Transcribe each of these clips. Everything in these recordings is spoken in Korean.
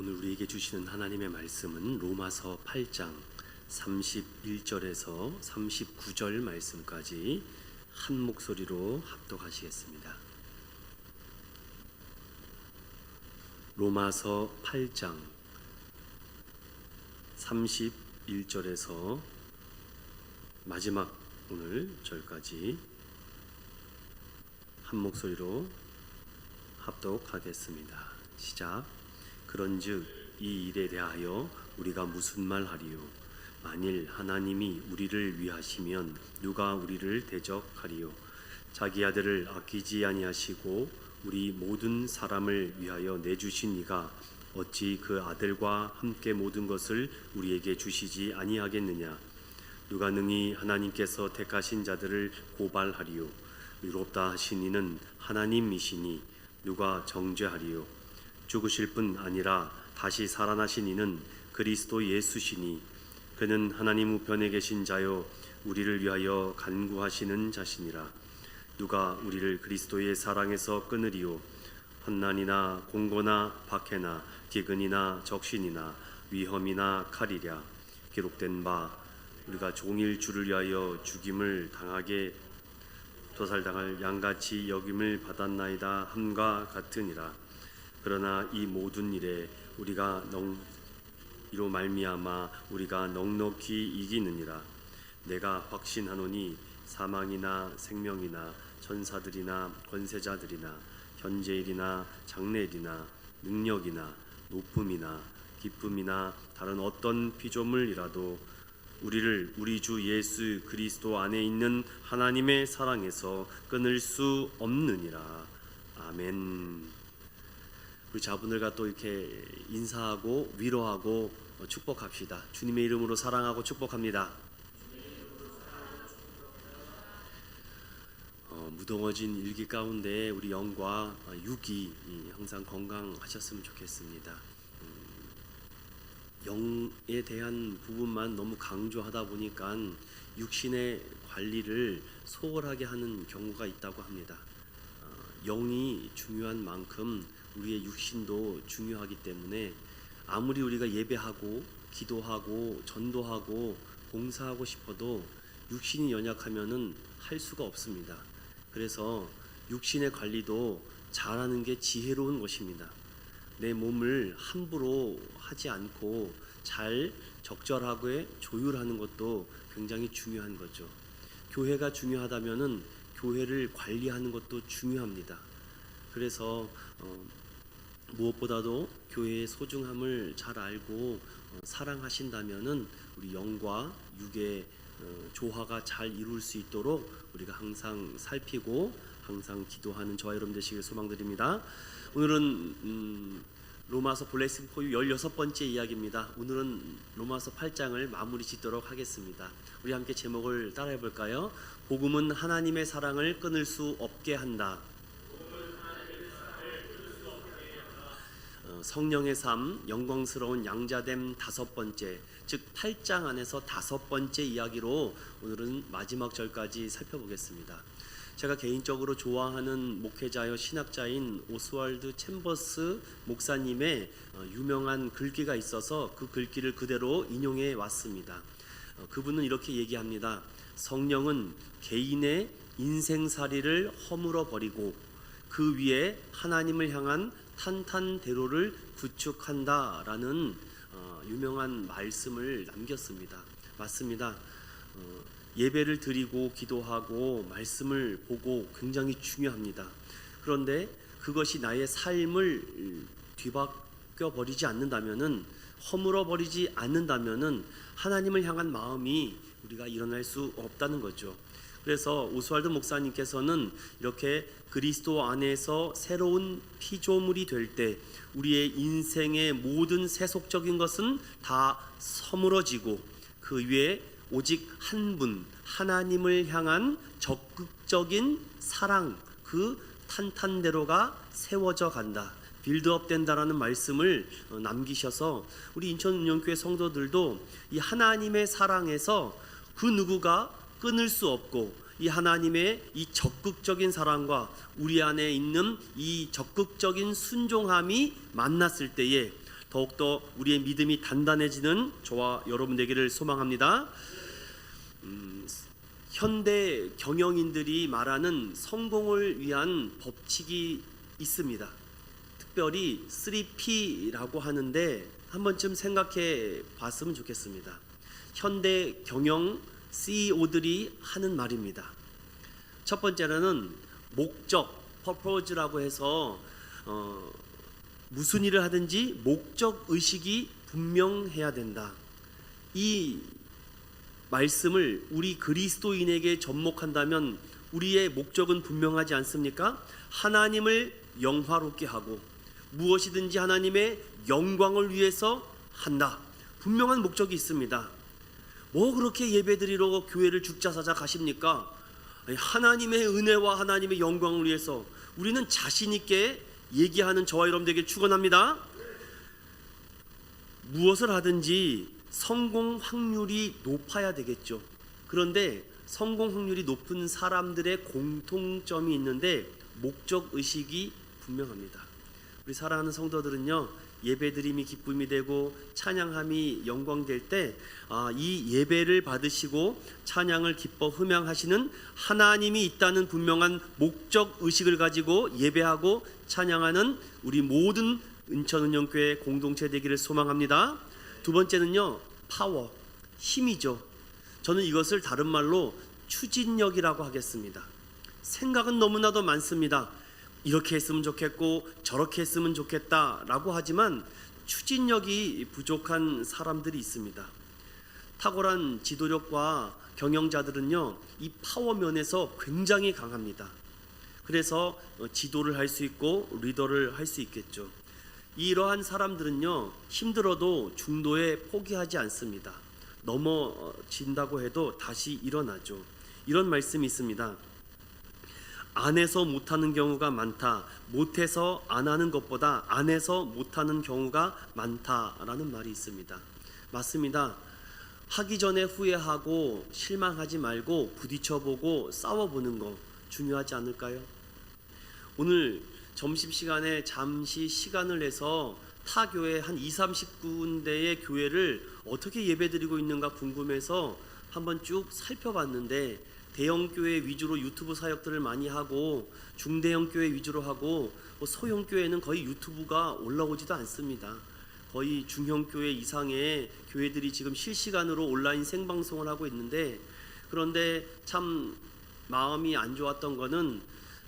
오늘 우리에게 주시는 하나님의 말씀은 로마서 8장 31절에서 39절 말씀까지 한 목소리로 합독하시겠습니다. 로마서 8장 31절에서 마지막 오늘 절까지 한 목소리로 합독하겠습니다. 시작. 그런즉 이 일에 대하여 우리가 무슨 말하리요? 만일 하나님이 우리를 위하시면 누가 우리를 대적하리요? 자기 아들을 아끼지 아니하시고 우리 모든 사람을 위하여 내주신 이가 어찌 그 아들과 함께 모든 것을 우리에게 주시지 아니하겠느냐? 누가 능히 하나님께서 택하신 자들을 고발하리요? 의롭다 하신 이는 하나님이시니 누가 정죄하리요? 죽으실 뿐 아니라 다시 살아나신 이는 그리스도 예수시니 그는 하나님 우편에 계신 자요 우리를 위하여 간구하시는 자시니라. 누가 우리를 그리스도의 사랑에서 끊으리요? 환난이나 공고나 박해나 기근이나 적신이나 위험이나 칼이랴. 기록된 바 우리가 종일 주를 위하여 죽임을 당하게 도살당할 양같이 여김을 받았나이다 함과 같으니라. 그러나 이 모든 일에 이로 말미암아 우리가 넉넉히 이기느니라. 내가 확신하노니 사망이나 생명이나 천사들이나 권세자들이나 현재일이나 장래일이나 능력이나 높음이나 기쁨이나 다른 어떤 피조물이라도 우리를 우리 주 예수 그리스도 안에 있는 하나님의 사랑에서 끊을 수 없느니라. 아멘. 우리 자분들과 또 이렇게 인사하고 위로하고 축복합시다. 주님의 이름으로 사랑하고 축복합니다. 무더워진 일기 가운데 우리 영과 육이 항상 건강하셨으면 좋겠습니다. 영에 대한 부분만 너무 강조하다 보니까 육신의 관리를 소홀하게 하는 경우가 있다고 합니다. 영이 중요한 만큼 우리의 육신도 중요하기 때문에 아무리 우리가 예배하고 기도하고 전도하고 봉사하고 싶어도 육신이 연약하면은 할 수가 없습니다. 그래서 육신의 관리도 잘하는 게 지혜로운 것입니다. 내 몸을 함부로 하지 않고 잘 적절하게 조율하는 것도 굉장히 중요한 거죠. 교회가 중요하다면은 교회를 관리하는 것도 중요합니다. 그래서 무엇보다도 교회의 소중함을 잘 알고 사랑하신다면은 우리 영과 육의 조화가 잘 이룰 수 있도록 우리가 항상 살피고 항상 기도하는 저와 여러분 되시길 소망드립니다. 오늘은 로마서 블레싱 포유 16번째 이야기입니다. 오늘은 로마서 8장을 마무리 짓도록 하겠습니다. 우리 함께 제목을 따라해 볼까요? 복음은 하나님의 사랑을 끊을 수 없게 한다. 성령의 삶, 영광스러운 양자됨 5번째, 즉 8장 안에서 5번째 이야기로 오늘은 마지막 절까지 살펴보겠습니다. 제가 개인적으로 좋아하는 목회자여 신학자인 오스왈드 챔버스 목사님의 유명한 글귀가 있어서 그 글귀를 그대로 인용해 왔습니다. 그분은 이렇게 얘기합니다. 성령은 개인의 인생살이를 허물어 버리고 그 위에 하나님을 향한 탄탄대로를 구축한다라는 유명한 말씀을 남겼습니다. 맞습니다. 예배를 드리고 기도하고 말씀을 보고 굉장히 중요합니다. 그런데 그것이 나의 삶을 뒤바뀌어 버리지 않는다면은, 허물어 버리지 않는다면은 하나님을 향한 마음이 우리가 일어날 수 없다는 거죠. 그래서 오스왈드 목사님께서는 이렇게 그리스도 안에서 새로운 피조물이 될 때 우리의 인생의 모든 세속적인 것은 다 서물어지고 그 위에 오직 한 분 하나님을 향한 적극적인 사랑, 그 탄탄대로가 세워져 간다, 빌드업 된다라는 말씀을 남기셔서 우리 인천운영교회 성도들도 이 하나님의 사랑에서 그 누구가 끊을 수 없고 이 하나님의 이 적극적인 사랑과 우리 안에 있는 이 적극적인 순종함이 만났을 때에 더욱더 우리의 믿음이 단단해지는 저와 여러분 되기를 소망합니다. 현대 경영인들이 말하는 성공을 위한 법칙이 있습니다. 특별히 3P라고 하는데 한 번쯤 생각해 봤으면 좋겠습니다. 현대 경영 CEO들이 하는 말입니다. 첫 번째로는 목적, purpose라고 해서 무슨 일을 하든지 목적 의식이 분명해야 된다. 이 말씀을 우리 그리스도인에게 접목한다면 우리의 목적은 분명하지 않습니까? 하나님을 영화롭게 하고 무엇이든지 하나님의 영광을 위해서 한다. 분명한 목적이 있습니다. 뭐 그렇게 예배드리러 교회를 죽자사자 가십니까? 하나님의 은혜와 하나님의 영광을 위해서 우리는 자신 있게 얘기하는 저와 여러분들에게 축원합니다. 무엇을 하든지 성공 확률이 높아야 되겠죠. 그런데 성공 확률이 높은 사람들의 공통점이 있는데 목적 의식이 분명합니다. 우리 사랑하는 성도들은요, 예배드림이 기쁨이 되고 찬양함이 영광될 때 이 예배를 받으시고 찬양을 기뻐 흠양하시는 하나님이 있다는 분명한 목적 의식을 가지고 예배하고 찬양하는 우리 모든 은천은영교회 공동체 되기를 소망합니다. 두 번째는요, 파워, 힘이죠. 저는 이것을 다른 말로 추진력이라고 하겠습니다. 생각은 너무나도 많습니다. 이렇게 했으면 좋겠고 저렇게 했으면 좋겠다라고 하지만 추진력이 부족한 사람들이 있습니다. 탁월한 지도력과 경영자들은요, 이 파워 면에서 굉장히 강합니다. 그래서 지도를 할 수 있고 리더를 할 수 있겠죠. 이러한 사람들은요, 힘들어도 중도에 포기하지 않습니다. 넘어진다고 해도 다시 일어나죠. 이런 말씀이 있습니다. 안 해서 못하는 경우가 많다. 못해서 안 하는 것보다 안 해서 못하는 경우가 많다라는 말이 있습니다. 맞습니다. 하기 전에 후회하고 실망하지 말고 부딪혀보고 싸워보는 거 중요하지 않을까요? 오늘 점심시간에 잠시 시간을 내서 타 교회 한 20-30군데의 교회를 어떻게 예배드리고 있는가 궁금해서 한번 쭉 살펴봤는데, 대형 교회 위주로 유튜브 사역들을 많이 하고 중대형 교회 위주로 하고 소형 교회는 거의 유튜브가 올라오지도 않습니다. 거의 중형 교회 이상의 교회들이 지금 실시간으로 온라인 생방송을 하고 있는데, 그런데 참 마음이 안 좋았던 거는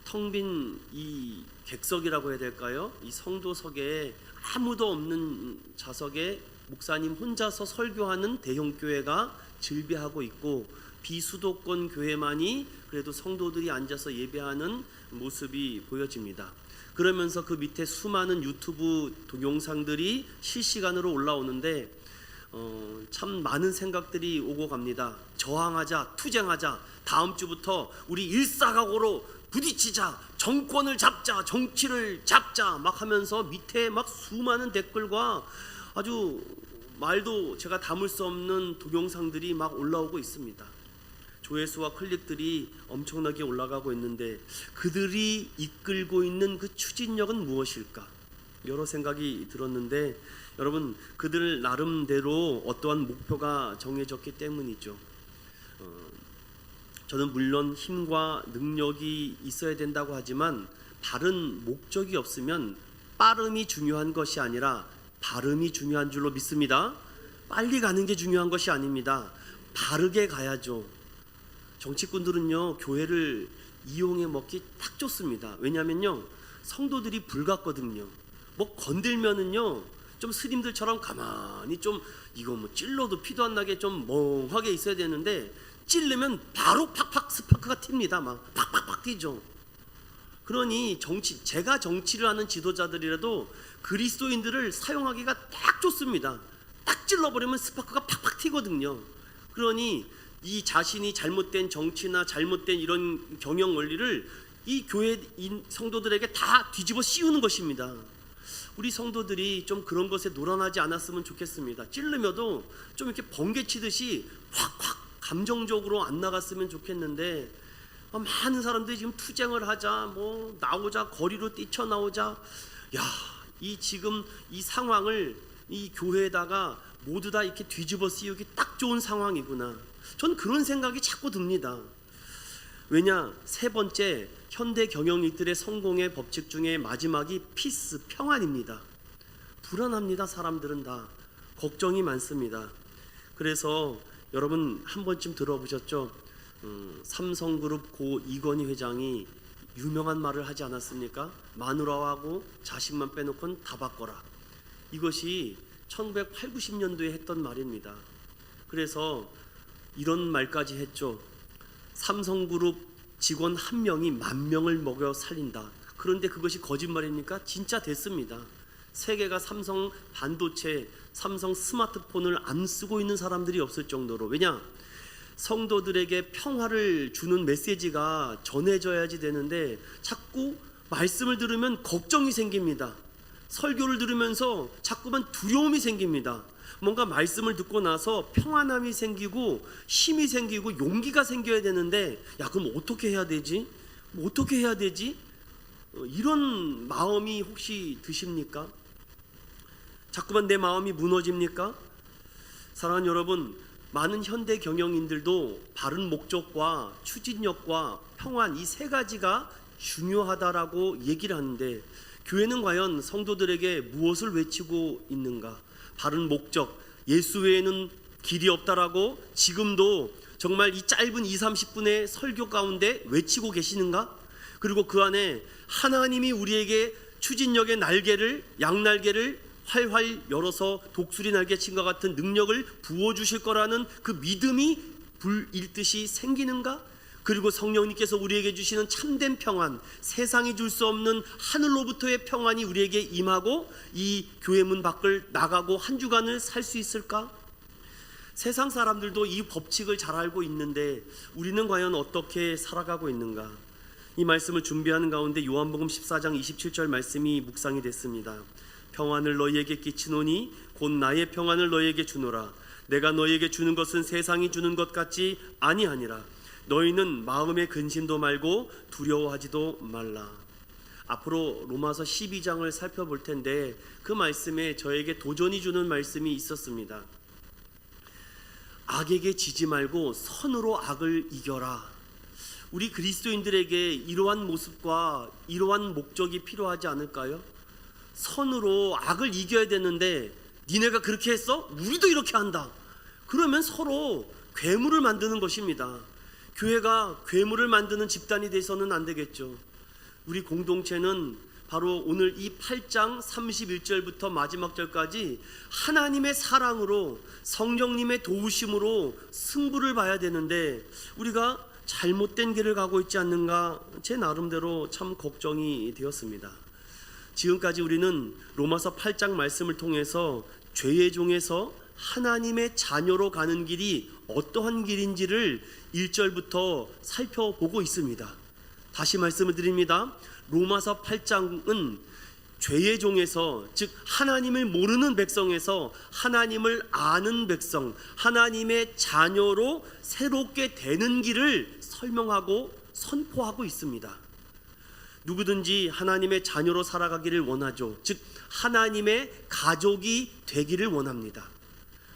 텅 빈 이 객석이라고 해야 될까요? 이 성도석에 아무도 없는 좌석에 목사님 혼자서 설교하는 대형 교회가 즐비하고 있고, 비수도권 교회만이 그래도 성도들이 앉아서 예배하는 모습이 보여집니다. 그러면서 그 밑에 수많은 유튜브 동영상들이 실시간으로 올라오는데 참 많은 생각들이 오고 갑니다. 저항하자, 투쟁하자, 다음 주부터 우리 일사각오로 부딪히자, 정권을 잡자, 정치를 잡자 막 하면서 밑에 막 수많은 댓글과 아주 말도 제가 담을 수 없는 동영상들이 막 올라오고 있습니다. 조회수와 클릭들이 엄청나게 올라가고 있는데 그들이 이끌고 있는 그 추진력은 무엇일까? 여러 생각이 들었는데, 여러분, 그들 나름대로 어떠한 목표가 정해졌기 때문이죠. 저는 물론 힘과 능력이 있어야 된다고 하지만 바른 목적이 없으면 빠름이 중요한 것이 아니라 바름이 중요한 줄로 믿습니다. 빨리 가는 게 중요한 것이 아닙니다. 바르게 가야죠. 정치꾼들은요, 교회를 이용해 먹기 딱 좋습니다. 왜냐하면요, 성도들이 불같거든요. 뭐 건들면은요, 좀 스님들처럼 가만히 좀 이거 뭐 찔러도 피도 안 나게 좀 멍하게 있어야 되는데, 찔르면 바로 팍팍 스파크가 튑니다. 막 팍팍팍 튀죠. 그러니 제가 정치를 하는 지도자들이라도 그리스도인들을 사용하기가 딱 좋습니다. 딱 찔러버리면 스파크가 팍팍 튀거든요. 그러니 이 자신이 잘못된 정치나 잘못된 이런 경영 원리를 이 교회 성도들에게 다 뒤집어 씌우는 것입니다. 우리 성도들이 좀 그런 것에 놀아나지 않았으면 좋겠습니다. 찔르며도 좀 이렇게 번개치듯이 확확 감정적으로 안 나갔으면 좋겠는데, 많은 사람들이 지금 투쟁을 하자, 뭐 나오자, 거리로 뛰쳐나오자, 이 지금 이 상황을 이 교회에다가 모두 다 이렇게 뒤집어 씌우기 딱 좋은 상황이구나. 전 그런 생각이 자꾸 듭니다. 왜냐, 세 번째 현대 경영인들의 성공의 법칙 중에 마지막이 피스, 평안입니다. 불안합니다. 사람들은 다 걱정이 많습니다. 그래서 여러분 한 번쯤 들어보셨죠? 삼성그룹 고 이건희 회장이 유명한 말을 하지 않았습니까? 마누라하고 자식만 빼놓고는 다 바꿔라. 이것이 1980, 90년도에 했던 말입니다. 그래서 이런 말까지 했죠. 삼성그룹 직원 한 명이 10,000명을 먹여 살린다. 그런데 그것이 거짓말입니까? 진짜 됐습니다. 세계가 삼성 반도체, 삼성 스마트폰을 안 쓰고 있는 사람들이 없을 정도로. 왜냐? 성도들에게 평화를 주는 메시지가 전해져야지 되는데 자꾸 말씀을 들으면 걱정이 생깁니다. 설교를 들으면서 자꾸만 두려움이 생깁니다. 뭔가 말씀을 듣고 나서 평안함이 생기고 힘이 생기고 용기가 생겨야 되는데, 야 그럼 어떻게 해야 되지? 어떻게 해야 되지? 이런 마음이 혹시 드십니까? 자꾸만 내 마음이 무너집니까? 사랑하는 여러분, 많은 현대 경영인들도 바른 목적과 추진력과 평안, 이 세 가지가 중요하다라고 얘기를 하는데, 교회는 과연 성도들에게 무엇을 외치고 있는가? 바른 목적, 예수 외에는 길이 없다라고 지금도 정말 이 짧은 20-30분의 설교 가운데 외치고 계시는가? 그리고 그 안에 하나님이 우리에게 추진력의 날개를, 양날개를 활활 열어서 독수리 날개친과 같은 능력을 부어주실 거라는 그 믿음이 불일듯이 생기는가? 그리고 성령님께서 우리에게 주시는 참된 평안, 세상이 줄 수 없는 하늘로부터의 평안이 우리에게 임하고 이 교회 문 밖을 나가고 한 주간을 살 수 있을까? 세상 사람들도 이 법칙을 잘 알고 있는데 우리는 과연 어떻게 살아가고 있는가? 이 말씀을 준비하는 가운데 요한복음 14장 27절 말씀이 묵상이 됐습니다. 평안을 너희에게 끼치노니 곧 나의 평안을 너희에게 주노라. 내가 너희에게 주는 것은 세상이 주는 것 같지 아니하니라. 너희는 마음의 근심도 말고 두려워하지도 말라. 앞으로 로마서 12장을 살펴볼 텐데 그 말씀에 저에게 도전이 주는 말씀이 있었습니다. 악에게 지지 말고 선으로 악을 이겨라. 우리 그리스도인들에게 이러한 모습과 이러한 목적이 필요하지 않을까요? 선으로 악을 이겨야 되는데 니네가 그렇게 했어? 우리도 이렇게 한다. 그러면 서로 괴물을 만드는 것입니다. 교회가 괴물을 만드는 집단이 돼서는 안 되겠죠. 우리 공동체는 바로 오늘 이 8장 31절부터 마지막 절까지 하나님의 사랑으로 성령님의 도우심으로 승부를 봐야 되는데 우리가 잘못된 길을 가고 있지 않는가, 제 나름대로 참 걱정이 되었습니다. 지금까지 우리는 로마서 8장 말씀을 통해서 죄의 종에서 하나님의 자녀로 가는 길이 어떠한 길인지를 1절부터 살펴보고 있습니다. 다시 말씀을 드립니다. 로마서 8장은 죄의 종에서, 즉 하나님을 모르는 백성에서 하나님을 아는 백성, 하나님의 자녀로 새롭게 되는 길을 설명하고 선포하고 있습니다. 누구든지 하나님의 자녀로 살아가기를 원하죠. 즉 하나님의 가족이 되기를 원합니다.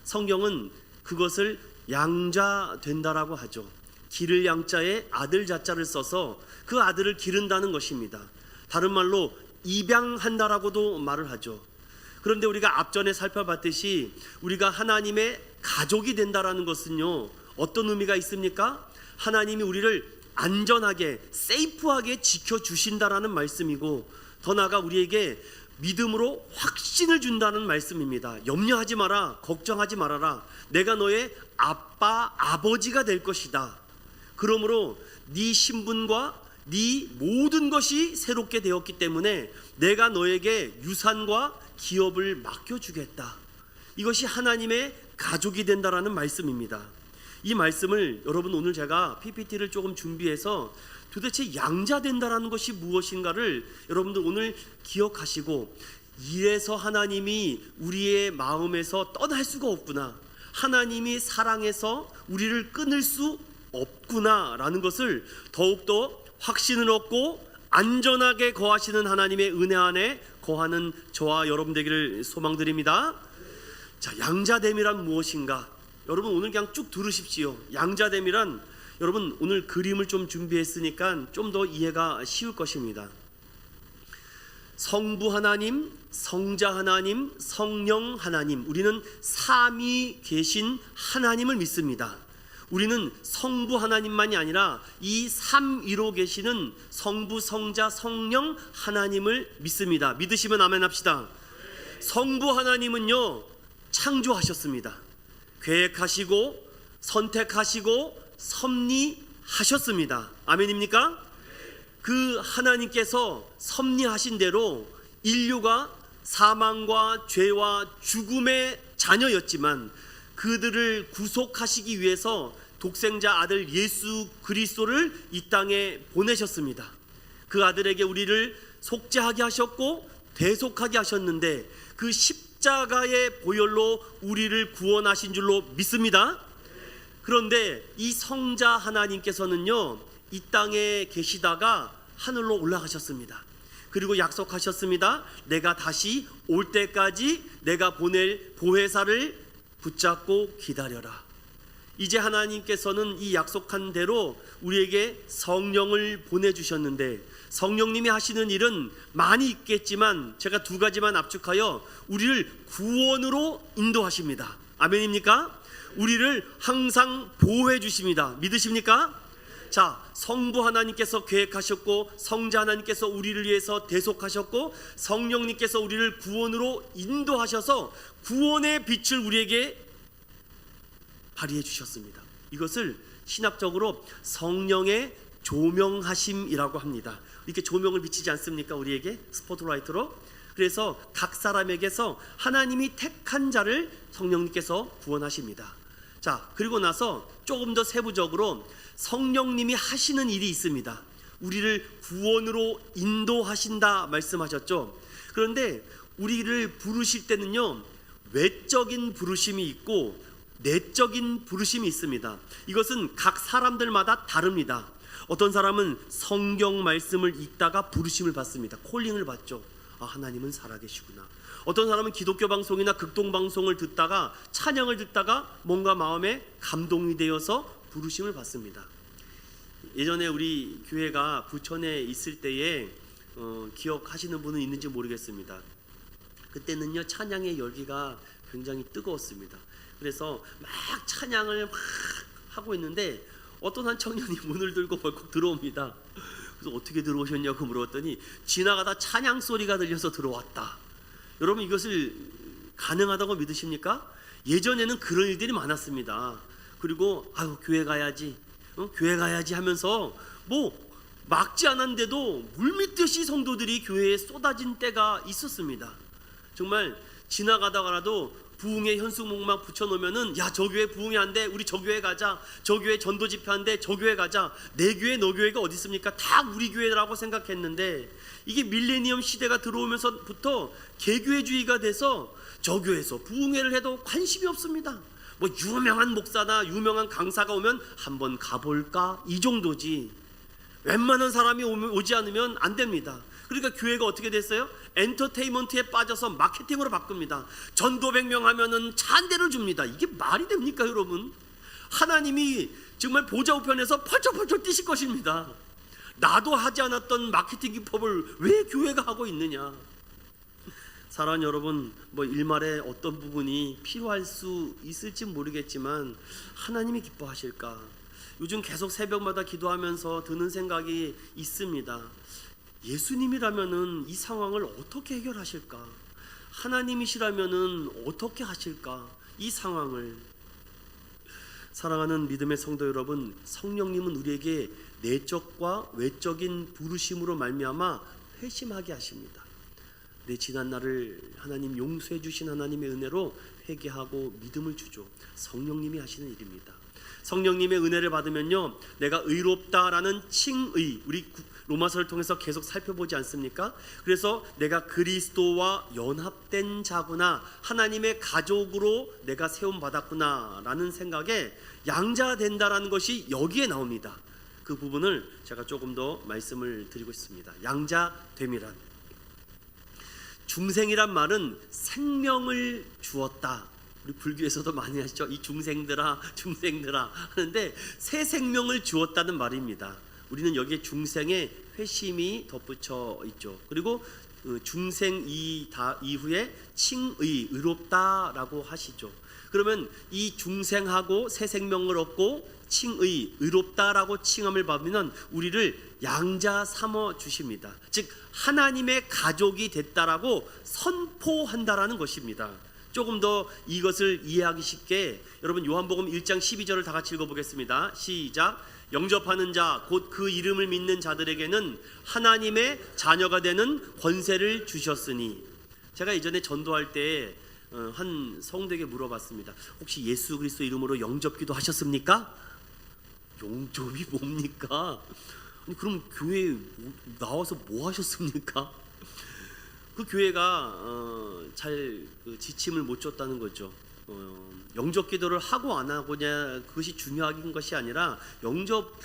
성경은 그것을 양자 된다라고 하죠. 기를 양자에 아들 자자를 써서 그 아들을 기른다는 것입니다. 다른 말로 입양한다라고도 말을 하죠. 그런데 우리가 앞전에 살펴봤듯이 우리가 하나님의 가족이 된다라는 것은요, 어떤 의미가 있습니까? 하나님이 우리를 안전하게, 세이프하게 지켜주신다라는 말씀이고, 더 나아가 우리에게 믿음으로 확신을 준다는 말씀입니다. 염려하지 마라, 걱정하지 말아라. 내가 너의 아빠, 아버지가 될 것이다. 그러므로 네 신분과 네 모든 것이 새롭게 되었기 때문에 내가 너에게 유산과 기업을 맡겨주겠다. 이것이 하나님의 가족이 된다라는 말씀입니다. 이 말씀을 여러분, 오늘 제가 PPT를 조금 준비해서 도대체 양자 된다라는 것이 무엇인가를 여러분들 오늘 기억하시고, 이래서 하나님이 우리의 마음에서 떠날 수가 없구나, 하나님이 사랑해서 우리를 끊을 수 없구나라는 것을 더욱더 확신을 얻고 안전하게 거하시는 하나님의 은혜 안에 거하는 저와 여러분 되기를 소망드립니다. 자, 양자됨이란 무엇인가? 여러분 오늘 그냥 쭉 들으십시오. 양자됨이란, 여러분 오늘 그림을 좀 준비했으니까 좀 더 이해가 쉬울 것입니다. 성부 하나님, 성자 하나님, 성령 하나님, 우리는 삼위 계신 하나님을 믿습니다. 우리는 성부 하나님만이 아니라 이 삼위로 계시는 성부, 성자, 성령 하나님을 믿습니다. 믿으시면 아멘 합시다. 성부 하나님은요, 창조하셨습니다. 계획하시고 선택하시고 섭리하셨습니다. 아멘입니까? 그 하나님께서 섭리하신 대로 인류가 사망과 죄와 죽음의 자녀였지만 그들을 구속하시기 위해서 독생자 아들 예수 그리스도를 이 땅에 보내셨습니다. 그 아들에게 우리를 속죄하게 하셨고 대속하게 하셨는데 그 십자가의 보혈로 우리를 구원하신 줄로 믿습니다. 그런데 이 성자 하나님께서는요, 이 땅에 계시다가 하늘로 올라가셨습니다. 그리고 약속하셨습니다. 내가 다시 올 때까지 내가 보낼 보혜사를 붙잡고 기다려라. 이제 하나님께서는 이 약속한 대로 우리에게 성령을 보내주셨는데, 성령님이 하시는 일은 많이 있겠지만 제가 두 가지만 압축하여 우리를 구원으로 인도하십니다. 아멘입니까? 우리를 항상 보호해 주십니다. 믿으십니까? 자, 성부 하나님께서 계획하셨고 성자 하나님께서 우리를 위해서 대속하셨고 성령님께서 우리를 구원으로 인도하셔서 구원의 빛을 우리에게 발휘해 주셨습니다. 이것을 신학적으로 성령의 조명하심이라고 합니다. 이렇게 조명을 비치지 않습니까? 우리에게 스포트라이트로. 그래서 각 사람에게서 하나님이 택한 자를 성령님께서 구원하십니다. 자, 그리고 나서 조금 더 세부적으로 성령님이 하시는 일이 있습니다. 우리를 구원으로 인도하신다 말씀하셨죠. 그런데 우리를 부르실 때는요, 외적인 부르심이 있고 내적인 부르심이 있습니다. 이것은 각 사람들마다 다릅니다. 어떤 사람은 성경 말씀을 읽다가 부르심을 받습니다. 콜링을 받죠. 아, 하나님은 살아계시구나. 어떤 사람은 기독교 방송이나 극동 방송을 듣다가 찬양을 듣다가 뭔가 마음에 감동이 되어서 부르심을 받습니다. 예전에 우리 교회가 부천에 있을 때에 기억하시는 분은 있는지 모르겠습니다. 그때는요, 찬양의 열기가 굉장히 뜨거웠습니다. 그래서 막 찬양을 막 하고 있는데 어떤 한 청년이 문을 들고 벌컥 들어옵니다. 그래서 어떻게 들어오셨냐고 물었더니 지나가다 찬양 소리가 들려서 들어왔다. 여러분, 이것을 가능하다고 믿으십니까? 예전에는 그런 일들이 많았습니다. 그리고 아유, 교회 가야지, 교회 가야지 하면서 뭐 막지 않았는데도 물밀듯이 성도들이 교회에 쏟아진 때가 있었습니다. 정말 지나가다가라도 부흥회 현수목막 붙여놓으면은, 야, 저 교회 부흥회 한대, 우리 저 교회 가자. 저 교회 전도 집회 한대, 저 교회 가자. 내 교회 너 교회가 어디 있습니까? 다 우리 교회라고 생각했는데, 이게 밀레니엄 시대가 들어오면서부터 개교회주의가 돼서 저 교회에서 부흥회를 해도 관심이 없습니다. 뭐 유명한 목사나 유명한 강사가 오면 한번 가볼까, 이 정도지 웬만한 사람이 오지 않으면 안 됩니다. 그러니까 교회가 어떻게 됐어요? 엔터테인먼트에 빠져서 마케팅으로 바꿉니다. 전도 100명 하면은 차 한 대를 줍니다. 이게 말이 됩니까, 여러분? 하나님이 정말 보좌 우편에서 펄쩍펄쩍 뛰실 것입니다. 나도 하지 않았던 마케팅 기법을 왜 교회가 하고 있느냐? 사랑하는 여러분, 뭐 일말에 어떤 부분이 필요할 수 있을지 모르겠지만 하나님이 기뻐하실까? 요즘 계속 새벽마다 기도하면서 드는 생각이 있습니다. 예수님이라면은 이 상황을 어떻게 해결하실까? 하나님이시라면은 어떻게 하실까? 이 상황을. 사랑하는 믿음의 성도 여러분, 성령님은 우리에게 내적과 외적인 부르심으로 말미암아 회심하게 하십니다. 내 지난 날을 하나님 용서해 주신 하나님의 은혜로 회개하고 믿음을 주죠. 성령님이 하시는 일입니다. 성령님의 은혜를 받으면요, 내가 의롭다라는 칭의, 우리 로마서를 통해서 계속 살펴보지 않습니까? 그래서 내가 그리스도와 연합된 자구나, 하나님의 가족으로 내가 세움받았구나 라는 생각에 양자된다라는 것이 여기에 나옵니다. 그 부분을 제가 조금 더 말씀을 드리고 있습니다. 양자됨이란, 중생이란 말은 생명을 주었다 우리 불교에서도 많이 하시죠. 이 중생들아 중생들아 하는데 새 생명을 주었다는 말입니다. 우리는 여기에 중생의 회심이 덧붙여 있죠. 그리고 중생 이후에 칭의 의롭다라고 하시죠. 그러면 이 중생하고 새 생명을 얻고 칭의 의롭다라고 칭함을 받으면 우리를 양자 삼어 주십니다. 즉 하나님의 가족이 됐다라고 선포한다라는 것입니다. 조금 더 이것을 이해하기 쉽게 여러분 요한복음 1장 12절을 다 같이 읽어보겠습니다. 시작. 영접하는 자 곧 그 이름을 믿는 자들에게는 하나님의 자녀가 되는 권세를 주셨으니. 제가 이전에 전도할 때 한 성도에게 물어봤습니다. 혹시 예수 그리스도 이름으로 영접기도 하셨습니까? 영접이 뭡니까? 아니, 그럼 교회에 나와서 뭐 하셨습니까? 그 교회가 잘 지침을 못 줬다는 거죠. 영접 기도를 하고 안 하고냐 그것이 중요한 것이 아니라 영접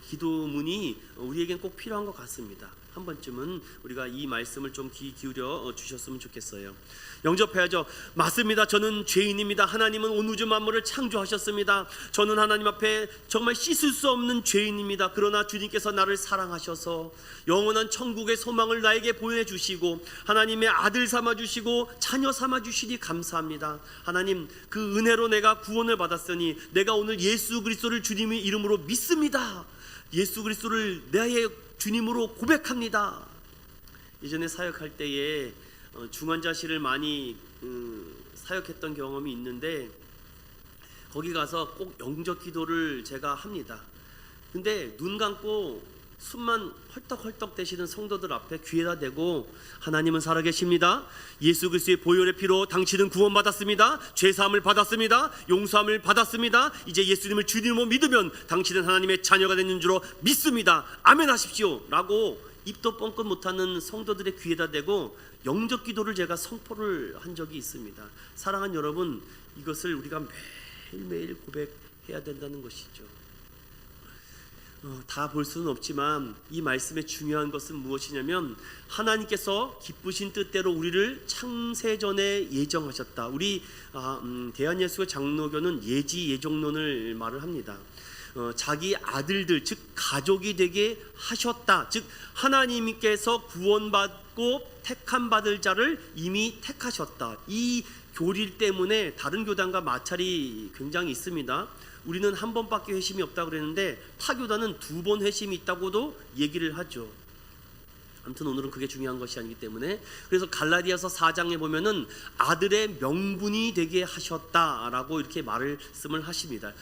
기도문이 우리에겐 꼭 필요한 것 같습니다. 한 번쯤은 우리가 이 말씀을 좀 귀 기울여 주셨으면 좋겠어요. 영접해야죠. 맞습니다. 저는 죄인입니다. 하나님은 온 우주 만물을 창조하셨습니다. 저는 하나님 앞에 정말 씻을 수 없는 죄인입니다. 그러나 주님께서 나를 사랑하셔서 영원한 천국의 소망을 나에게 보여주시고 하나님의 아들 삼아주시고 자녀 삼아주시니 감사합니다. 하나님, 그 은혜로 내가 구원을 받았으니 내가 오늘 예수 그리스도를 주님의 이름으로 믿습니다. 예수 그리스도를 나의 주님으로 고백합니다. 예전에 사역할 때에 중환자실을 많이 사역했던 경험이 있는데 거기 가서 꼭 영접 기도를 제가 합니다. 근데 눈 감고 숨만 헐떡헐떡 대시는 성도들 앞에 귀에다 대고 하나님은 살아계십니다. 예수 그리스도의 보혈의 피로 당신은 구원받았습니다. 죄사함을 받았습니다. 용서함을 받았습니다. 이제 예수님을 주님으로 믿으면 당신은 하나님의 자녀가 되는 줄로 믿습니다. 아멘 하십시오 라고 입도 뻥끗 못하는 성도들의 귀에다 대고 영접 기도를 제가 선포를 한 적이 있습니다. 사랑하는 여러분, 이것을 우리가 매일매일 고백해야 된다는 것이죠. 다 볼 수는 없지만 이 말씀의 중요한 것은 무엇이냐면 하나님께서 기쁘신 뜻대로 우리를 창세전에 예정하셨다. 우리 대한예수교 장로교는 예지예정론을 말을 합니다. 자기 아들들 즉 가족이 되게 하셨다. 즉 하나님께서 구원받고 택함 받을 자를 이미 택하셨다. 이 교리 때문에 다른 교단과 마찰이 굉장히 있습니다. 우리는 한 번밖에 회심이 없다고 그랬는데 타교단은 2번 회심이 있다고도 얘기를 하죠. 아무튼 오늘은 그게 중요한 것이 아니기 때문에, 그래서 갈라디아서 4장에 보면은 아들의 명분이 되게 하셨다라고 이렇게 말씀을 하십니다.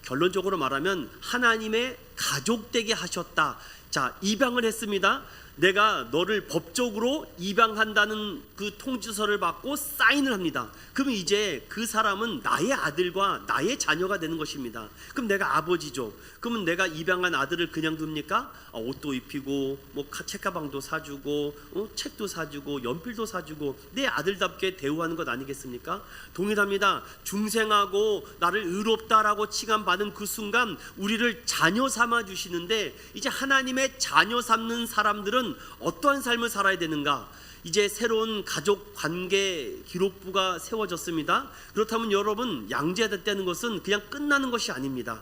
결론적으로 말하면 하나님의 가족 되게 하셨다. 자, 입양을 했습니다. 내가 너를 법적으로 입양한다는 그 통지서를 받고 사인을 합니다. 그럼 이제 그 사람은 나의 아들과 나의 자녀가 되는 것입니다. 그럼 내가 아버지죠. 그러면 내가 입양한 아들을 그냥 둡니까? 옷도 입히고 뭐 책가방도 사주고 책도 사주고 연필도 사주고 내 아들답게 대우하는 것 아니겠습니까? 동일합니다. 중생하고 나를 의롭다라고 칭함받은 그 순간 우리를 자녀 삼아 주시는데, 이제 하나님의 자녀 삼는 사람들은 어떠한 삶을 살아야 되는가? 이제 새로운 가족 관계 기록부가 세워졌습니다. 그렇다면 여러분, 양자됐다는 것은 그냥 끝나는 것이 아닙니다.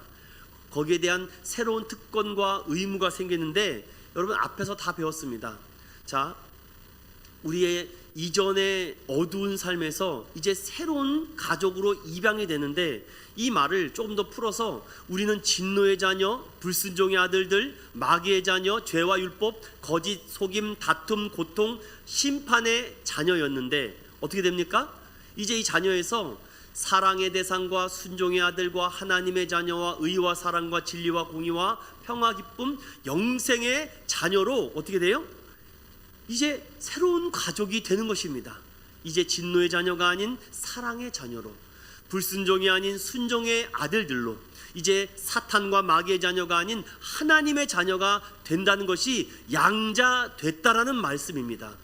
거기에 대한 새로운 특권과 의무가 생기는데, 여러분 앞에서 다 배웠습니다. 자, 우리의 이전의 어두운 삶에서 이제 새로운 가족으로 입양이 되는데, 이 말을 조금 더 풀어서 우리는 진노의 자녀, 불순종의 아들들, 마귀의 자녀, 죄와 율법, 거짓, 속임, 다툼, 고통, 심판의 자녀였는데 어떻게 됩니까? 이제 이 자녀에서 사랑의 대상과 순종의 아들과 하나님의 자녀와 의와 사랑과 진리와 공의와 평화, 기쁨, 영생의 자녀로 어떻게 돼요? 이제 새로운 가족이 되는 것입니다. 이제 진노의 자녀가 아닌 사랑의 자녀로, 불순종이 아닌 순종의 아들들로, 이제 사탄과 마귀의 자녀가 아닌 하나님의 자녀가 된다는 것이 양자됐다라는 말씀입니다.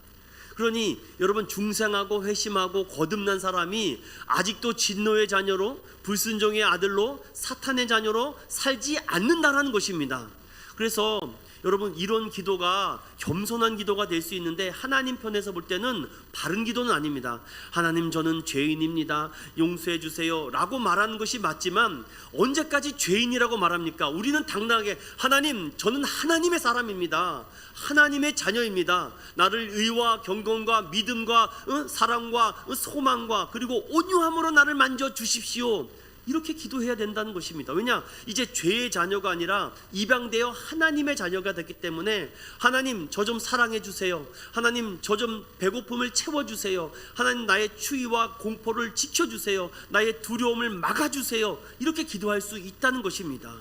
그러니 여러분, 중생하고 회심하고 거듭난 사람이 아직도 진노의 자녀로, 불순종의 아들로, 사탄의 자녀로 살지 않는다라는 것입니다. 그래서 여러분, 이런 기도가 겸손한 기도가 될 수 있는데 하나님 편에서 볼 때는 바른 기도는 아닙니다. 하나님, 저는 죄인입니다, 용서해 주세요 라고 말하는 것이 맞지만, 언제까지 죄인이라고 말합니까? 우리는 당당하게, 하나님, 저는 하나님의 사람입니다, 하나님의 자녀입니다, 나를 의와 경건과 믿음과 사랑과 소망과 그리고 온유함으로 나를 만져주십시오, 이렇게 기도해야 된다는 것입니다. 왜냐? 이제 죄의 자녀가 아니라 입양되어 하나님의 자녀가 됐기 때문에, 하나님, 저 좀 사랑해 주세요, 하나님, 저 좀 배고픔을 채워주세요, 하나님, 나의 추위와 공포를 지켜주세요, 나의 두려움을 막아주세요, 이렇게 기도할 수 있다는 것입니다.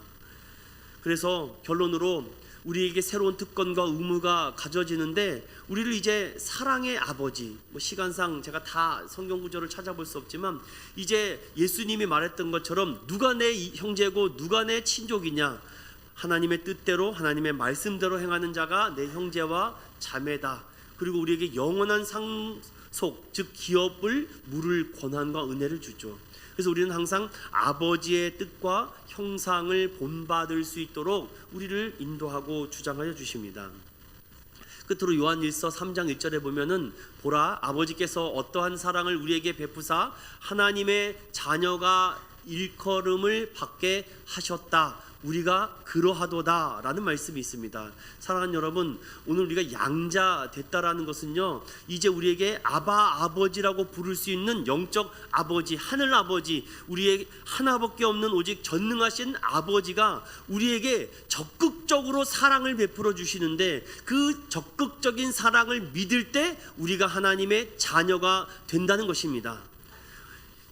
그래서 결론으로 우리에게 새로운 특권과 의무가 가져지는데, 우리를 이제 사랑의 아버지, 시간상 제가 다 성경 구절을 찾아볼 수 없지만, 이제 예수님이 말했던 것처럼 누가 내 형제고 누가 내 친족이냐, 하나님의 뜻대로 하나님의 말씀대로 행하는 자가 내 형제와 자매다. 그리고 우리에게 영원한 상속, 즉 기업을 물을 권한과 은혜를 주죠. 그래서 우리는 항상 아버지의 뜻과 형상을 본받을 수 있도록 우리를 인도하고 주장하여 주십니다. 끝으로 요한일서 3장 1절에 보면은, 보라, 아버지께서 어떠한 사랑을 우리에게 베푸사 하나님의 자녀가 일컬음을 받게 하셨다, 우리가 그러하도다 라는 말씀이 있습니다. 사랑하는 여러분, 오늘 우리가 양자 됐다라는 것은요, 이제 우리에게 아바, 아버지라고 부를 수 있는 영적 아버지, 하늘 아버지, 우리의 하나밖에 없는 오직 전능하신 아버지가 우리에게 적극적으로 사랑을 베풀어 주시는데, 그 적극적인 사랑을 믿을 때 우리가 하나님의 자녀가 된다는 것입니다.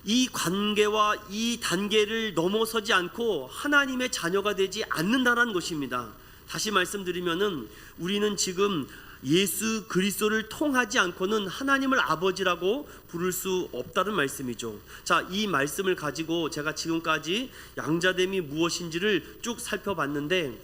이 관계와 이 단계를 넘어서지 않고 하나님의 자녀가 되지 않는다는 것입니다. 다시 말씀드리면은, 우리는 지금 예수 그리스도를 통하지 않고는 하나님을 아버지라고 부를 수 없다는 말씀이죠. 자, 이 말씀을 가지고 제가 지금까지 양자됨이 무엇인지를 쭉 살펴봤는데,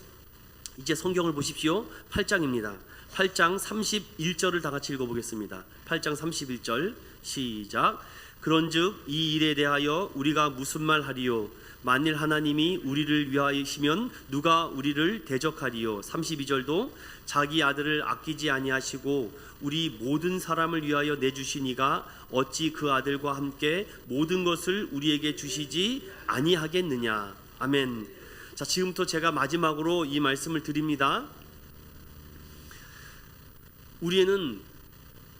이제 성경을 보십시오. 8장입니다. 8장 31절을 다 같이 읽어보겠습니다. 8장 31절 시작. 그런즉 이 일에 대하여 우리가 무슨 말 하리요? 만일 하나님이 우리를 위하시면 누가 우리를 대적하리요? 32절도 자기 아들을 아끼지 아니하시고 우리 모든 사람을 위하여 내주시니가 어찌 그 아들과 함께 모든 것을 우리에게 주시지 아니하겠느냐. 아멘. 자, 지금부터 제가 마지막으로 이 말씀을 드립니다. 우리는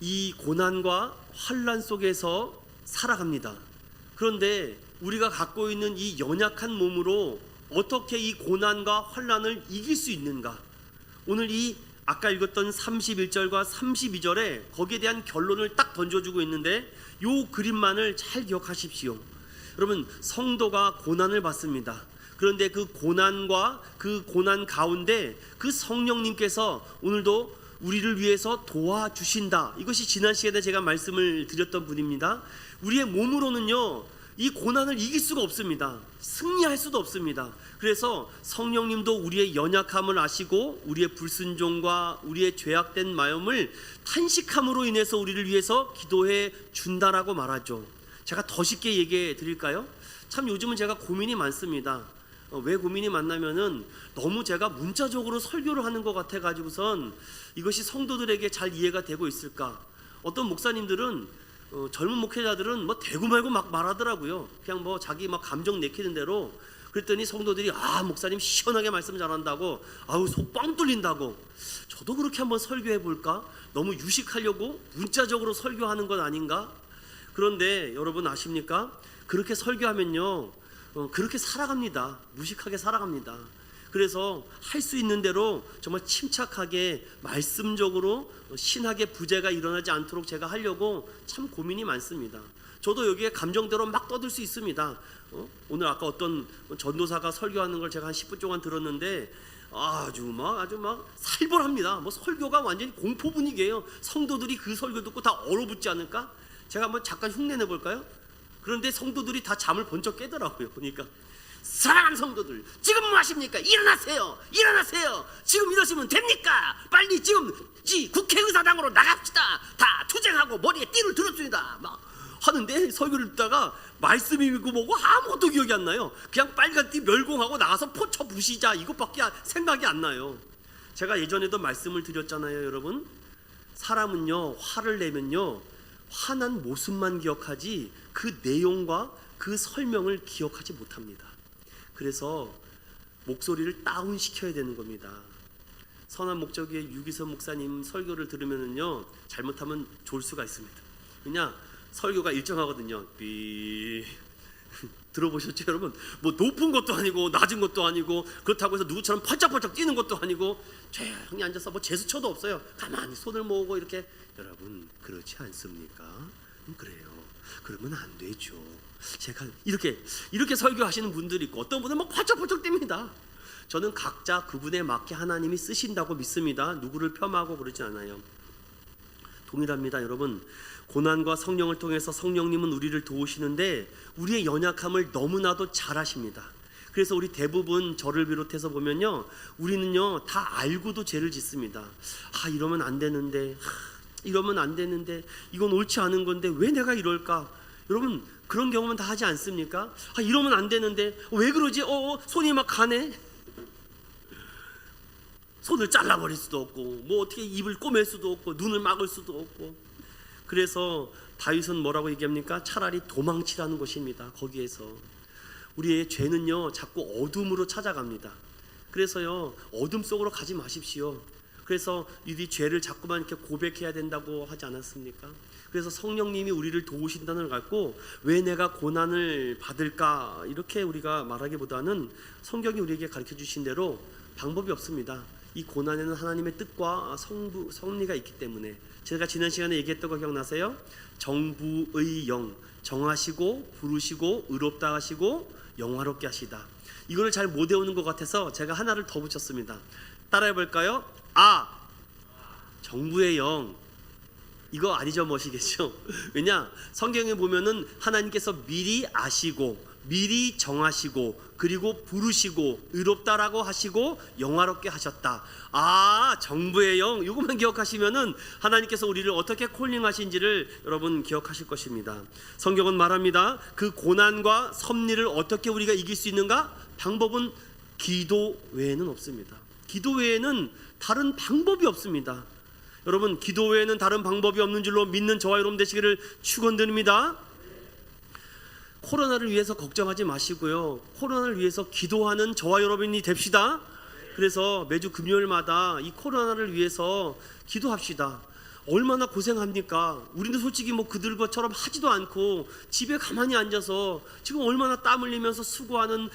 이 고난과 환난 속에서 살아갑니다. 그런데 우리가 갖고 있는 이 연약한 몸으로 어떻게 이 고난과 환난을 이길 수 있는가? 오늘 이 아까 읽었던 31절과 32절에 거기에 대한 결론을 딱 던져주고 있는데, 요 그림만을 잘 기억하십시오. 여러분, 성도가 고난을 받습니다. 그런데 그 고난과 그 고난 가운데 그 성령님께서 오늘도 우리를 위해서 도와주신다. 이것이 지난 시간에 제가 말씀을 드렸던 분입니다. 우리의 몸으로는요, 이 고난을 이길 수가 없습니다. 승리할 수도 없습니다. 그래서 성령님도 우리의 연약함을 아시고 우리의 불순종과 우리의 죄악된 마음을 탄식함으로 인해서 우리를 위해서 기도해 준다라고 말하죠. 제가 더 쉽게 얘기해 드릴까요? 참 요즘은 제가 고민이 많습니다. 왜 고민이 많냐면은, 너무 제가 문자적으로 설교를 하는 것 같아 가지고선 이것이 성도들에게 잘 이해가 되고 있을까? 어떤 목사님들은 젊은 목회자들은 뭐 대고 말고 막 말하더라고요. 그냥 뭐 자기 막 감정 내키는 대로. 그랬더니 성도들이, 아, 목사님 시원하게 말씀 잘한다고, 아우 속 뻥 뚫린다고. 저도 그렇게 한번 설교해 볼까? 너무 유식하려고 문자적으로 설교하는 건 아닌가? 그런데 여러분 아십니까? 그렇게 설교하면요, 그렇게 살아갑니다. 무식하게 살아갑니다. 그래서 할 수 있는 대로 정말 침착하게 말씀적으로 신학의 부재가 일어나지 않도록 제가 하려고 참 고민이 많습니다. 저도 여기에 감정대로 막 떠들 수 있습니다. 오늘 아까 어떤 전도사가 설교하는 걸 제가 한 10분 동안 들었는데, 아주 막 살벌합니다. 뭐 설교가 완전히 공포 분위기예요. 성도들이 그 설교 듣고 다 얼어붙지 않을까? 제가 한번 잠깐 흉내 내볼까요? 그런데 성도들이 다 잠을 번쩍 깨더라고요. 보니까, 사랑하는 성도들, 지금 뭐 하십니까? 일어나세요, 일어나세요. 지금 이러시면 됩니까? 빨리 지금 국회의사당으로 나갑시다. 다 투쟁하고 머리에 띠를 들었습니다. 막 하는데, 설교를 듣다가 말씀이 읽고 보고 아무것도 기억이 안 나요. 그냥 빨간 띠 멸공하고 나가서 포쳐 부시자, 이것밖에 생각이 안 나요. 제가 예전에도 말씀을 드렸잖아요, 여러분. 사람은요, 화를 내면요, 화난 모습만 기억하지 그 내용과 그 설명을 기억하지 못합니다. 그래서 목소리를 다운시켜야 되는 겁니다. 선한 목적의 유기선 목사님 설교를 들으면요, 잘못하면 졸 수가 있습니다. 그냥 설교가 일정하거든요. 들어보셨죠, 여러분? 뭐 높은 것도 아니고 낮은 것도 아니고, 그렇다고 해서 누구처럼 펄쩍펄쩍 뛰는 것도 아니고, 조용히 앉아서 뭐 제스처도 없어요. 가만히 손을 모으고 이렇게. 여러분, 그렇지 않습니까? 그래요. 그러면 안 되죠. 제가 이렇게 설교하시는 분들이 있고, 어떤 분은 막 펄쩍펄쩍 뜁니다. 저는 각자 그분에 맞게 하나님이 쓰신다고 믿습니다. 누구를 폄하하고 그러지 않아요. 동일합니다, 여러분. 고난과 성령을 통해서 성령님은 우리를 도우시는데 우리의 연약함을 너무나도 잘 아십니다. 그래서 우리 대부분 저를 비롯해서 보면요, 우리는요 다 알고도 죄를 짓습니다. 이러면 안 되는데, 이러면 안 되는데, 이건 옳지 않은 건데 왜 내가 이럴까? 여러분, 그런 경험은 다 하지 않습니까? 이러면 안 되는데 왜 그러지? 손이 막 가네. 손을 잘라버릴 수도 없고, 뭐 어떻게 입을 꼬맬 수도 없고, 눈을 막을 수도 없고. 그래서 다윗은 뭐라고 얘기합니까? 차라리 도망치라는 것입니다. 거기에서 우리의 죄는요 자꾸 어둠으로 찾아갑니다. 그래서요, 어둠 속으로 가지 마십시오. 그래서 이 죄를 자꾸만 이렇게 고백해야 된다고 하지 않았습니까? 그래서 성령님이 우리를 도우신다는 걸 갖고 왜 내가 고난을 받을까 이렇게 우리가 말하기보다는 성경이 우리에게 가르쳐 주신 대로 방법이 없습니다. 이 고난에는 하나님의 뜻과 섭리가 있기 때문에, 제가 지난 시간에 얘기했던 거 기억나세요? 정부의 영, 정하시고 부르시고 의롭다 하시고 영화롭게 하시다. 이거를 잘 못 외우는 것 같아서 제가 하나를 더 붙였습니다. 따라해 볼까요? 정부의 영. 이거 안 잊어먹으시겠죠? 왜냐? 성경에 보면은 하나님께서 미리 아시고 미리 정하시고 그리고 부르시고 의롭다라고 하시고 영화롭게 하셨다. 정부의 영, 이것만 기억하시면은 하나님께서 우리를 어떻게 콜링하신지를 여러분 기억하실 것입니다. 성경은 말합니다. 그 고난과 섭리를 어떻게 우리가 이길 수 있는가? 방법은 기도 외에는 없습니다. 기도 외에는 다른 방법이 없습니다. 여러분, 기도 외에는 다른 방법이 없는 줄로 믿는 저와 여러분 되시기를 축원드립니다. 코로나를 위해서 걱정하지 마시고요, 코로나를 위해서 기도하는 저와 여러분이 됩시다. 그래서 매주 금요일마다 이 코로나를 위해서 기도합시다. 얼마나 고생합니까? 우리는 솔직히 뭐 그들 것처럼 하지도 않고 집에 가만히 앉아서 지금 얼마나 땀 흘리면서 수고하는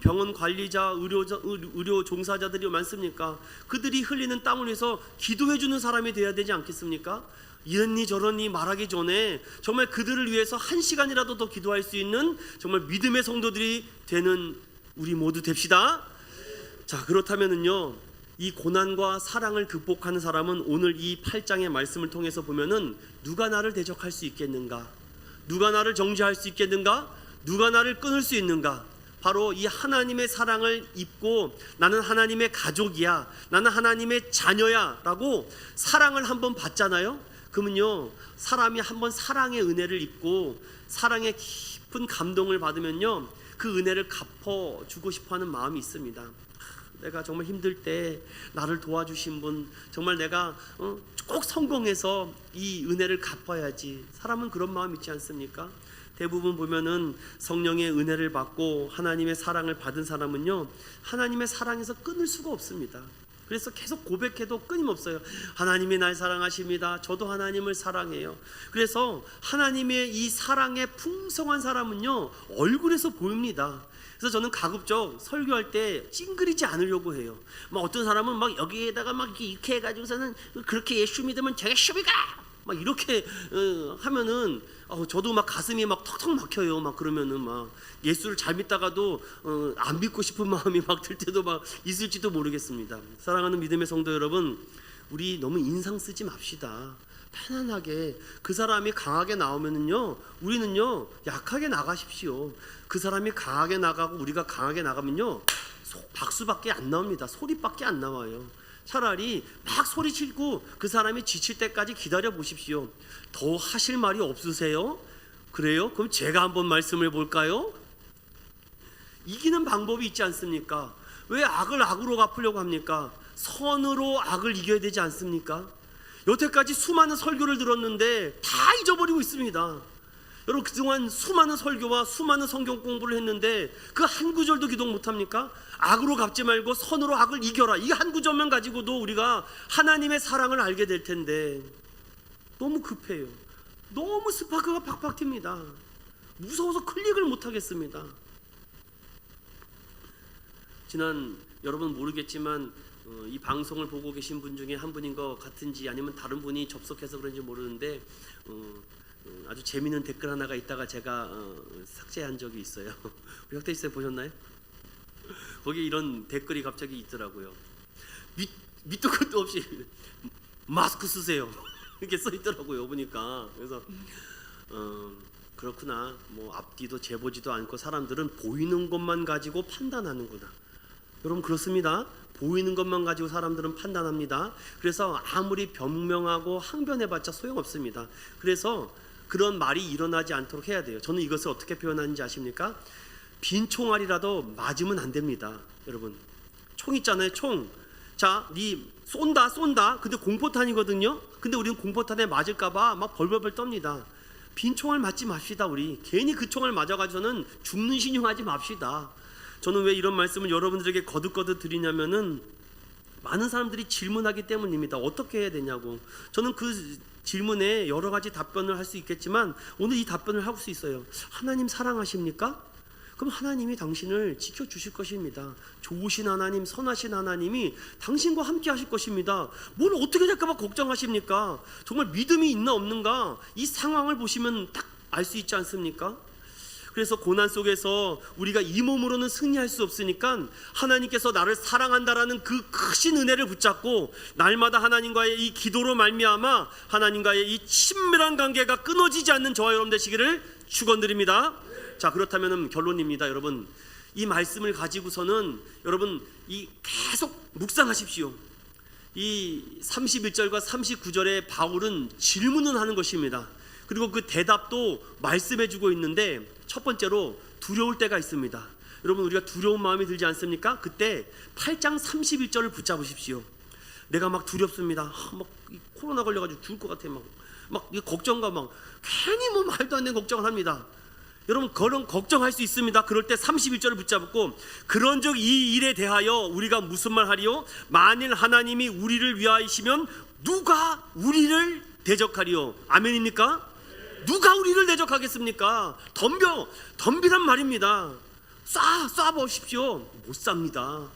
병원 관리자, 의료 종사자들이 많습니까? 그들이 흘리는 땀을 위해서 기도해 주는 사람이 돼야 되지 않겠습니까? 이러니 저러니 말하기 전에 정말 그들을 위해서 한 시간이라도 더 기도할 수 있는 정말 믿음의 성도들이 되는 우리 모두 됩시다. 자, 그렇다면은요, 이 고난과 사랑을 극복하는 사람은 오늘 이 8장의 말씀을 통해서 보면은 누가 나를 대적할 수 있겠는가? 누가 나를 정죄할 수 있겠는가? 누가 나를 끊을 수 있는가? 바로 이 하나님의 사랑을 입고 나는 하나님의 가족이야, 나는 하나님의 자녀야 라고 사랑을 한번 받잖아요. 그러면요, 사람이 한번 사랑의 은혜를 입고 사랑의 깊은 감동을 받으면요, 그 은혜를 갚아주고 싶어하는 마음이 있습니다. 내가 정말 힘들 때 나를 도와주신 분, 정말 내가 꼭 성공해서 이 은혜를 갚아야지. 사람은 그런 마음 있지 않습니까? 대부분 보면은 성령의 은혜를 받고 하나님의 사랑을 받은 사람은요, 하나님의 사랑에서 끊을 수가 없습니다. 그래서 계속 고백해도 끊임없어요. 하나님이 날 사랑하십니다. 저도 하나님을 사랑해요. 그래서 하나님의 이 사랑에 풍성한 사람은요, 얼굴에서 보입니다. 그래서 저는 가급적 설교할 때 찡그리지 않으려고 해요. 막 어떤 사람은 막 여기에다가 막 이렇게 해가지고서는 그렇게 예수 믿으면 저게 슈비가 막 이렇게 하면은 저도 막 가슴이 막 턱턱 막혀요. 막 그러면은 막 예수를 잘 믿다가도 안 믿고 싶은 마음이 막 들 때도 막 있을지도 모르겠습니다. 사랑하는 믿음의 성도 여러분, 우리 너무 인상 쓰지 맙시다. 편안하게 그 사람이 강하게 나오면은요, 우리는요 약하게 나가십시오. 그 사람이 강하게 나가고 우리가 강하게 나가면요, 박수밖에 안 나옵니다. 소리밖에 안 나와요. 차라리 막 소리치고 그 사람이 지칠 때까지 기다려 보십시오. 더 하실 말이 없으세요? 그래요? 그럼 제가 한번 말씀을 볼까요? 이기는 방법이 있지 않습니까? 왜 악을 악으로 갚으려고 합니까? 선으로 악을 이겨야 되지 않습니까? 여태까지 수많은 설교를 들었는데 다 잊어버리고 있습니다. 여러분, 그동안 수많은 설교와 수많은 성경 공부를 했는데 그 한 구절도 기록 못합니까? 악으로 갚지 말고 선으로 악을 이겨라, 이 한 구절만 가지고도 우리가 하나님의 사랑을 알게 될 텐데 너무 급해요. 너무 스파크가 팍팍 튑니다. 무서워서 클릭을 못하겠습니다. 지난, 여러분 모르겠지만 이 방송을 보고 계신 분 중에 한 분인 것 같은지 아니면 다른 분이 접속해서 그런지 모르는데 아주 재미있는 댓글 하나가 있다가 제가 삭제한 적이 있어요. 우리 학대시 쌤 보셨나요? 거기 이런 댓글이 갑자기 있더라고요. 밑도 끝도 없이 마스크 쓰세요 이렇게 써 있더라고요, 보니까. 그래서 그렇구나, 뭐 앞뒤도 재보지도 않고 사람들은 보이는 것만 가지고 판단하는구나. 여러분, 그렇습니다. 보이는 것만 가지고 사람들은 판단합니다. 그래서 아무리 변명하고 항변해봤자 소용없습니다. 그래서 그런 말이 일어나지 않도록 해야 돼요. 저는 이것을 어떻게 표현하는지 아십니까? 빈 총알이라도 맞으면 안 됩니다. 여러분, 총 있잖아요, 총. 자, 니 쏜다. 근데 공포탄이거든요. 근데 우리는 공포탄에 맞을까봐 막 벌벌벌 떱니다. 빈 총알 맞지 맙시다. 우리 괜히 그 총알 맞아가지고는 죽는 신용하지 맙시다. 저는 왜 이런 말씀을 여러분들에게 거듭거듭 드리냐면은 많은 사람들이 질문하기 때문입니다. 어떻게 해야 되냐고. 저는 그 질문에 여러 가지 답변을 할 수 있겠지만 오늘 이 답변을 할 수 있어요. 하나님 사랑하십니까? 그럼 하나님이 당신을 지켜주실 것입니다. 좋으신 하나님, 선하신 하나님이 당신과 함께 하실 것입니다. 뭘 어떻게 될까봐 걱정하십니까? 정말 믿음이 있나 없는가, 이 상황을 보시면 딱 알 수 있지 않습니까? 그래서 고난 속에서 우리가 이 몸으로는 승리할 수 없으니까 하나님께서 나를 사랑한다라는 그 크신 은혜를 붙잡고 날마다 하나님과의 이 기도로 말미암아 하나님과의 이 친밀한 관계가 끊어지지 않는 저와 여러분 되시기를 축원드립니다. 자, 그렇다면 결론입니다. 여러분, 이 말씀을 가지고서는 여러분 이 계속 묵상하십시오. 이 31절과 39절에 바울은 질문을 하는 것입니다. 그리고 그 대답도 말씀해 주고 있는데, 첫 번째로 두려울 때가 있습니다. 여러분, 우리가 두려운 마음이 들지 않습니까? 그때 8장 31절을 붙잡으십시오. 내가 막 두렵습니다. 막 코로나 걸려가지고 죽을 것 같아. 막 걱정과 막 괜히 뭐 말도 안 되는 걱정을 합니다. 여러분, 그런 걱정할 수 있습니다. 그럴 때 31절을 붙잡고, 그런즉 이 일에 대하여 우리가 무슨 말 하리요? 만일 하나님이 우리를 위하시면 누가 우리를 대적하리요? 아멘입니까? 누가 우리를 대적하겠습니까? 덤비란 말입니다. 쏴보십시오. 못 쌉니다.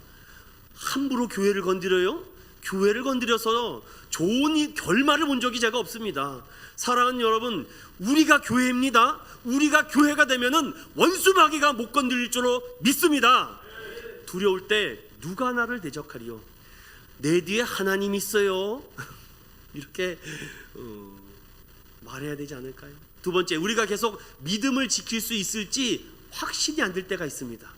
함부로 교회를 건드려요? 교회를 건드려서 좋은 결말을 본 적이 제가 없습니다. 사랑하는 여러분, 우리가 교회입니다. 우리가 교회가 되면은 원수 마귀가 못 건드릴 줄로 믿습니다. 두려울 때 누가 나를 대적하리요? 내 뒤에 하나님 있어요. 이렇게 말해야 되지 않을까요? 두 번째, 우리가 계속 믿음을 지킬 수 있을지 확신이 안 들 때가 있습니다.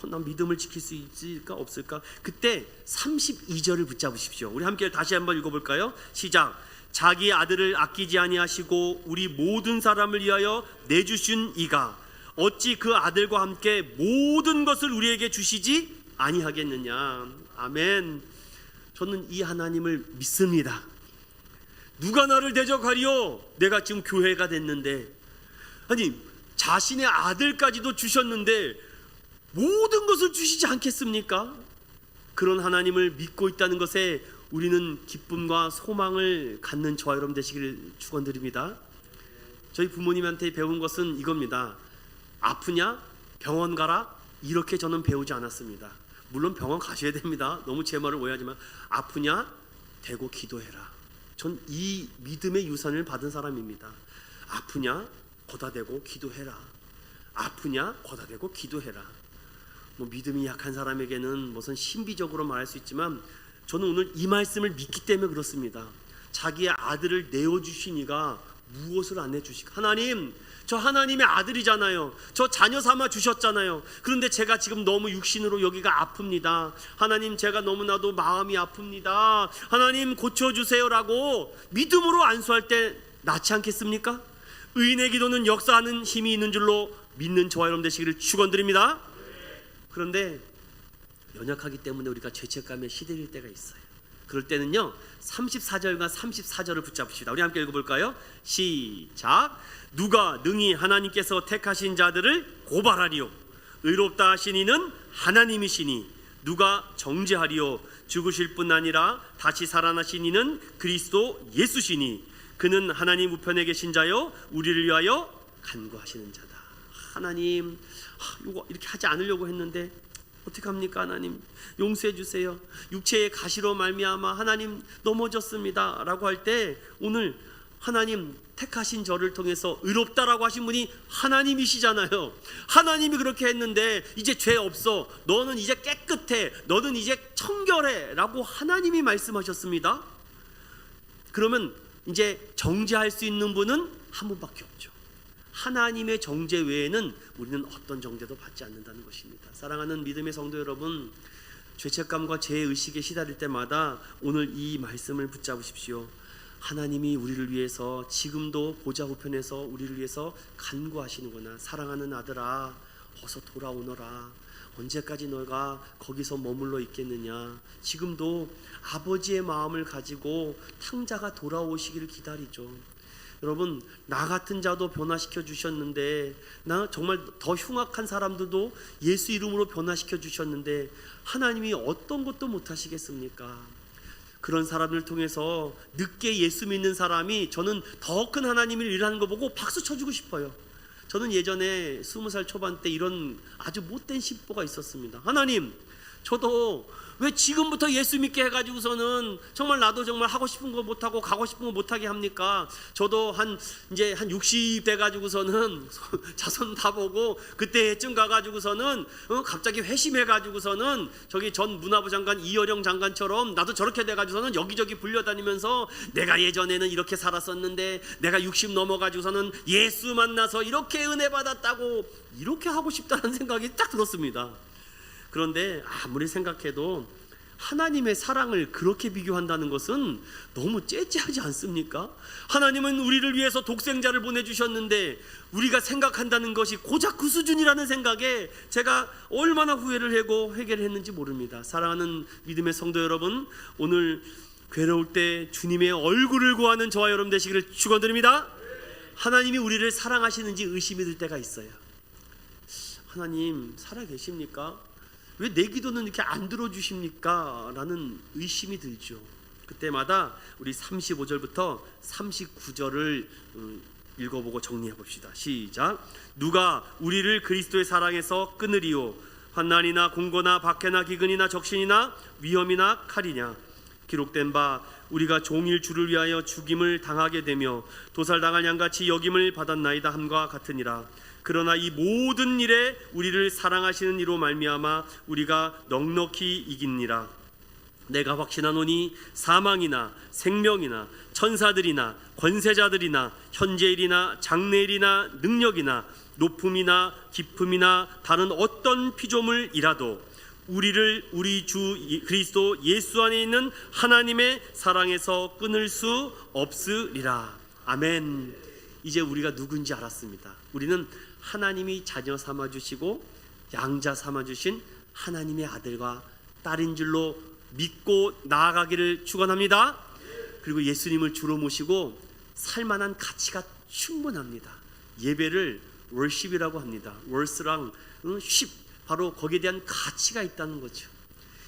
난 믿음을 지킬 수 있을까 없을까? 그때 32절을 붙잡으십시오. 우리 함께 다시 한번 읽어볼까요? 시작. 자기의 아들을 아끼지 아니하시고 우리 모든 사람을 위하여 내주신 이가 어찌 그 아들과 함께 모든 것을 우리에게 주시지 아니하겠느냐. 아멘. 저는 이 하나님을 믿습니다. 누가 나를 대적하리요? 내가 지금 교회가 됐는데, 아니 자신의 아들까지도 주셨는데 모든 것을 주시지 않겠습니까? 그런 하나님을 믿고 있다는 것에 우리는 기쁨과 소망을 갖는 저와 여러분 되시기를 축원드립니다. 저희 부모님한테 배운 것은 이겁니다. 아프냐? 병원 가라? 이렇게 저는 배우지 않았습니다. 물론 병원 가셔야 됩니다. 너무 제 말을 오해하지 마. 아프냐? 대고 기도해라. 전 이 믿음의 유산을 받은 사람입니다. 아프냐? 거다 대고 기도해라. 아프냐? 거다 대고 기도해라. 뭐 믿음이 약한 사람에게는 무슨 신비적으로 말할 수 있지만 저는 오늘 이 말씀을 믿기 때문에 그렇습니다. 자기의 아들을 내어주신 이가 무엇을 안 내주실까? 하나님, 저 하나님의 아들이잖아요. 저 자녀 삼아 주셨잖아요. 그런데 제가 지금 너무 육신으로 여기가 아픕니다. 하나님, 제가 너무나도 마음이 아픕니다. 하나님 고쳐주세요라고 믿음으로 안수할 때 낫지 않겠습니까? 의인의 기도는 역사하는 힘이 있는 줄로 믿는 저와 여러분 되시기를 축원드립니다. 그런데 연약하기 때문에 우리가 죄책감에 시들릴 때가 있어요. 그럴 때는요 34절과 34절을 붙잡읍시다. 우리 함께 읽어볼까요? 시작. 누가 능히 하나님께서 택하신 자들을 고발하리요? 의롭다 하신 이는 하나님이시니 누가 정죄하리요? 죽으실 뿐 아니라 다시 살아나신 이는 그리스도 예수시니 그는 하나님 우편에 계신 자요 우리를 위하여 간구하시는 자다. 하나님, 이거 이렇게 하지 않으려고 했는데 어떻게 합니까? 하나님 용서해 주세요. 육체의 가시로 말미암아 하나님 넘어졌습니다 라고 할 때 오늘 하나님 택하신 저를 통해서 의롭다라고 하신 분이 하나님이시잖아요. 하나님이 그렇게 했는데 이제 죄 없어, 너는 이제 깨끗해, 너는 이제 청결해 라고 하나님이 말씀하셨습니다. 그러면 이제 정죄할 수 있는 분은 한 분밖에 없죠. 하나님의 정죄 외에는 우리는 어떤 정죄도 받지 않는다는 것입니다. 사랑하는 믿음의 성도 여러분, 죄책감과 죄의식에 시달릴 때마다 오늘 이 말씀을 붙잡으십시오. 하나님이 우리를 위해서 지금도 보좌 우편에서 우리를 위해서 간구하시는구나. 사랑하는 아들아, 어서 돌아오너라. 언제까지 너가 거기서 머물러 있겠느냐. 지금도 아버지의 마음을 가지고 탕자가 돌아오시기를 기다리죠. 여러분, 나 같은 자도 변화시켜 주셨는데, 나 정말 더 흉악한 사람들도 예수 이름으로 변화시켜 주셨는데 하나님이 어떤 것도 못 하시겠습니까? 그런 사람을 통해서 늦게 예수 믿는 사람이 저는 더 큰 하나님을 일하는 거 보고 박수 쳐주고 싶어요. 저는 예전에 20살 초반 때 이런 아주 못된 신보가 있었습니다. 하나님, 저도 왜 지금부터 예수 믿게 해가지고서는 정말 나도 정말 하고 싶은 거 못하고 가고 싶은 거 못하게 합니까? 저도 이제 한 60 돼가지고서는 자손 다 보고 그때쯤 가가지고서는 갑자기 회심해가지고서는 저기 전 문화부 장관 이어령 장관처럼 나도 저렇게 돼가지고서는 여기저기 불려다니면서 내가 예전에는 이렇게 살았었는데 내가 60 넘어가지고서는 예수 만나서 이렇게 은혜 받았다고 이렇게 하고 싶다는 생각이 딱 들었습니다. 그런데 아무리 생각해도 하나님의 사랑을 그렇게 비교한다는 것은 너무 째째하지 않습니까? 하나님은 우리를 위해서 독생자를 보내주셨는데 우리가 생각한다는 것이 고작 그 수준이라는 생각에 제가 얼마나 후회를 하고 회개를 했는지 모릅니다. 사랑하는 믿음의 성도 여러분, 오늘 괴로울 때 주님의 얼굴을 구하는 저와 여러분 되시기를 축원드립니다. 하나님이 우리를 사랑하시는지 의심이 들 때가 있어요. 하나님 살아계십니까? 왜 내 기도는 이렇게 안 들어주십니까? 라는 의심이 들죠. 그때마다 우리 35절부터 39절을 읽어보고 정리해 봅시다. 시작. 누가 우리를 그리스도의 사랑에서 끊으리요? 환난이나 공고나 박해나 기근이나 적신이나 위험이나 칼이냐? 기록된 바 우리가 종일 주를 위하여 죽임을 당하게 되며 도살당할 양같이 여김을 받았나이다 함과 같으니라. 그러나 이 모든 일에 우리를 사랑하시는 이로 말미암아 우리가 넉넉히 이깁니다. 내가 확신하노니 사망이나 생명이나 천사들이나 권세자들이나 현재일이나 장래일이나 능력이나 높음이나 깊음이나 다른 어떤 피조물이라도 우리를 우리 주 그리스도 예수 안에 있는 하나님의 사랑에서 끊을 수 없으리라. 아멘. 이제 우리가 누군지 알았습니다. 우리는 하나님이 자녀 삼아주시고 양자 삼아주신 하나님의 아들과 딸인 줄로 믿고 나아가기를 축원합니다. 그리고 예수님을 주로 모시고 살만한 가치가 충분합니다. 예배를 월십이라고 합니다. 월스랑 쉽, 바로 거기에 대한 가치가 있다는 거죠.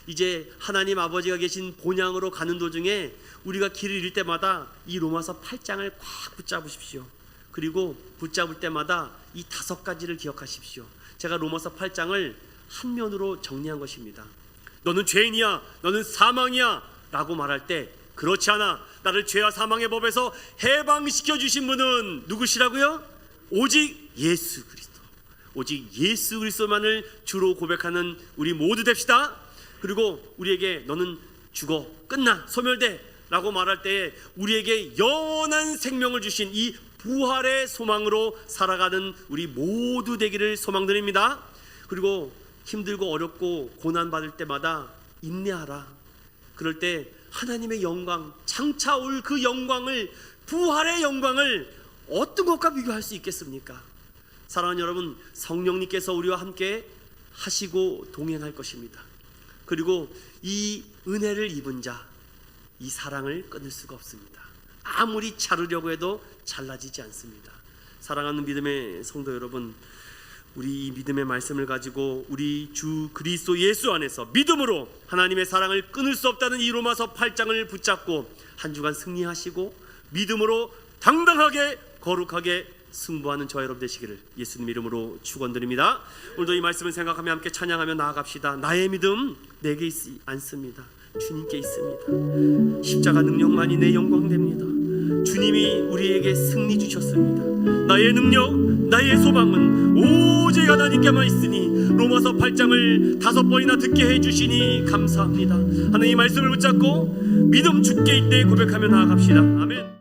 이제 하나님 아버지가 계신 본향으로 가는 도중에 우리가 길을 잃을 때마다 이 로마서 8장을 꽉 붙잡으십시오. 그리고 붙잡을 때마다 이 5가지를 기억하십시오. 제가 로마서 8장을 한 면으로 정리한 것입니다. 너는 죄인이야, 너는 사망이야 라고 말할 때 그렇지 않아, 나를 죄와 사망의 법에서 해방시켜 주신 분은 누구시라고요? 오직 예수 그리스도. 오직 예수 그리스도만을 주로 고백하는 우리 모두 됩시다. 그리고 우리에게 너는 죽어, 끝나, 소멸돼 라고 말할 때 우리에게 영원한 생명을 주신 이 부활의 소망으로 살아가는 우리 모두 되기를 소망드립니다. 그리고 힘들고 어렵고 고난받을 때마다 인내하라. 그럴 때 하나님의 영광, 장차 올 그 영광을, 부활의 영광을 어떤 것과 비교할 수 있겠습니까? 사랑하는 여러분, 성령님께서 우리와 함께 하시고 동행할 것입니다. 그리고 이 은혜를 입은 자, 이 사랑을 끊을 수가 없습니다. 아무리 자르려고 해도 잘라지지 않습니다. 사랑하는 믿음의 성도 여러분, 우리 이 믿음의 말씀을 가지고 우리 주 그리스도 예수 안에서 믿음으로 하나님의 사랑을 끊을 수 없다는 이 로마서 8장을 붙잡고 한 주간 승리하시고 믿음으로 당당하게 거룩하게 승부하는 저와 여러분 되시기를 예수님 이름으로 축원드립니다. 오늘도 이 말씀을 생각하며 함께 찬양하며 나아갑시다. 나의 믿음 내게 있지 않습니다. 주님께 있습니다. 십자가 능력만이 내 영광됩니다. 주님이 우리에게 승리 주셨습니다. 나의 능력, 나의 소망은 오직 하나님께만 있으니 로마서 8장을 5번이나 듣게 해주시니 감사합니다. 하나님 이 말씀을 붙잡고 믿음 주께 있대 고백하며 나아갑시다. 아멘.